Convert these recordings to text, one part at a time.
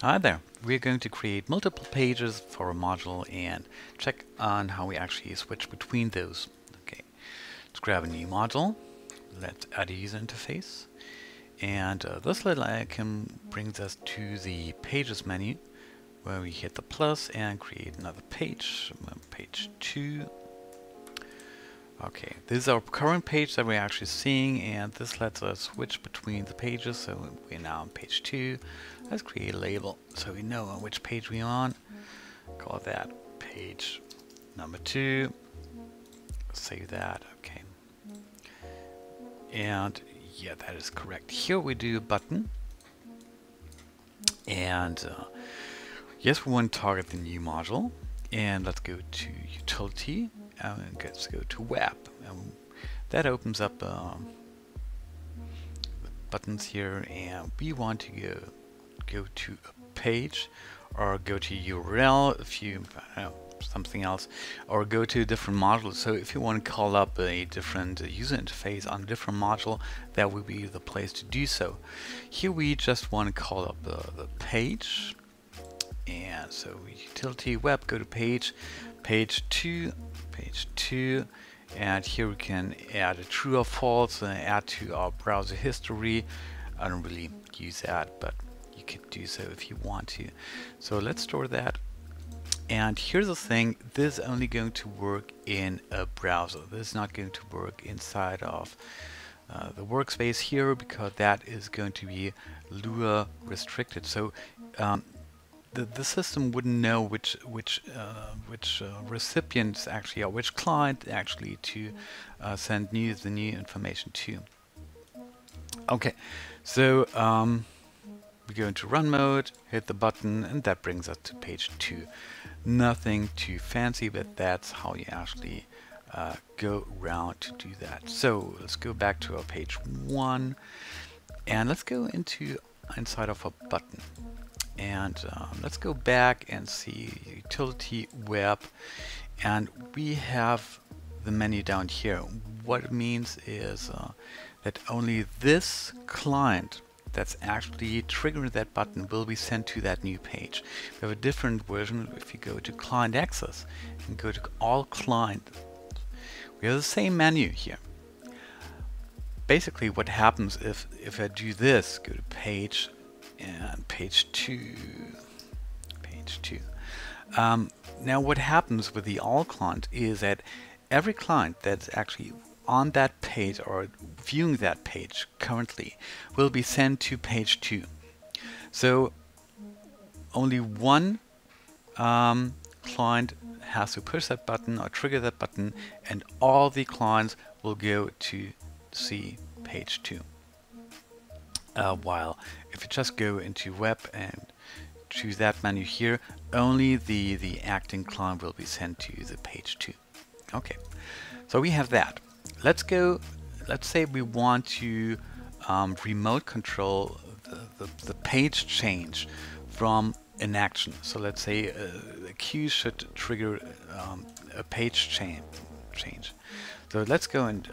Hi there. We're going to create multiple pages for a module and check on how we actually switch between those. Okay, let's grab a new module. Let's add a user interface. And this little icon brings us to the Pages menu, where we hit the plus and create another page, page 2. Okay, this is our current page that we're actually seeing, and this lets us switch between the pages. So we're now on page 2. Let's create a label so we know on which page we're on. Call that page number 2. Save that. Okay. And yeah, that is correct. Here we do a button. And yes, we want to target the new module. And let's go to Utility. And let's go to Web. And that opens up the buttons here. And we want to go to a page, or go to URL if you something else, or go to a different module. So if you want to call up a different user interface on a different module, that would be the place to do so. Here we just want to call up the page, and so Utility Web, go to page 2, and here we can add a true or false, add to our browser history. I don't really use that, but you could do so if you want to. So let's store that. And here's the thing, this is only going to work in a browser. This is not going to work inside of the workspace here, because that is going to be Lua restricted. So the system wouldn't know which recipients actually, or which client actually to send the new information to. Okay, so we go into run mode, hit the button, and that brings us to page 2. Nothing too fancy, but that's how you actually go around to do that. So let's go back to our page 1, and let's go inside of a button. And let's go back and see Utility Web, and we have the menu down here. What it means is that only this client that's actually triggering that button will be sent to that new page. We have a different version if you go to Client Access and go to All Client. We have the same menu here. Basically what happens if I do this, go to page and page 2. Now what happens with the All Client is that every client that's actually on that page or viewing that page currently will be sent to page 2. So only one client has to push that button or trigger that button, and all the clients will go to see page 2. While if you just go into Web and choose that menu here, only the acting client will be sent to the page 2. Okay, so we have that. Let's say we want to remote control the page change from an action. So let's say a queue should trigger a page change. So let's go and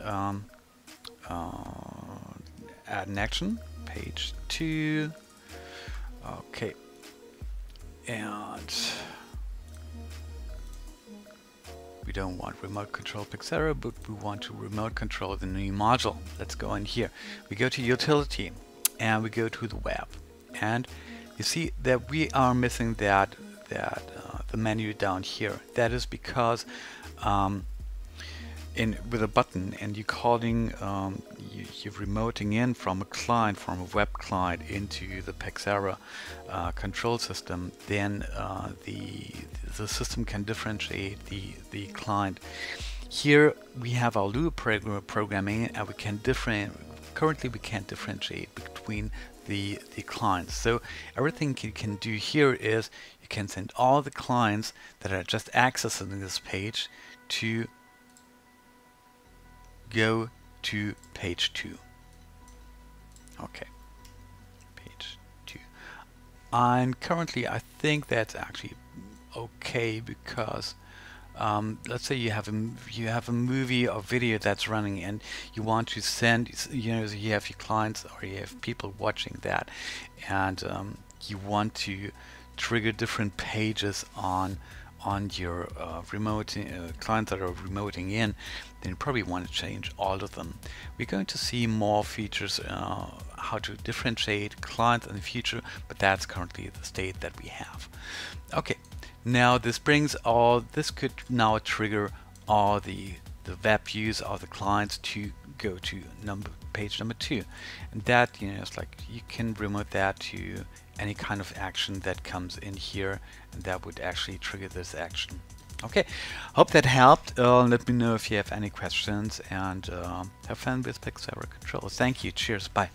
add an action, page 2. Okay, and we don't want remote control Pixera, but we want to remote control the new module. Let's go in here. We go to Utility and we go to the Web, and you see that we are missing the menu down here. That is because with a button and you're calling, you're remoting in from a client, from a web client into the Pixera control system, then the system can differentiate the client. Here we have our Lua programming, and currently we can't differentiate between the clients. So everything you can do here is you can send all the clients that are just accessing this page to go to page 2. Okay, page 2. And currently I think that's actually okay, because let's say you have a movie or video that's running, and you want to send, you have your clients or you have people watching that, and you want to trigger different pages on your remote clients that are remoting in, then you probably want to change all of them. We're going to see more features, how to differentiate clients in the future, but that's currently the state that we have. Okay, now this could now trigger all the web views of the clients to go to page number 2, and that, it's like you can remote that to any kind of action that comes in here, and that would actually trigger this action. Okay, hope that helped. Let me know if you have any questions, and have fun with Pixel Server Control. Thank you. Cheers. Bye.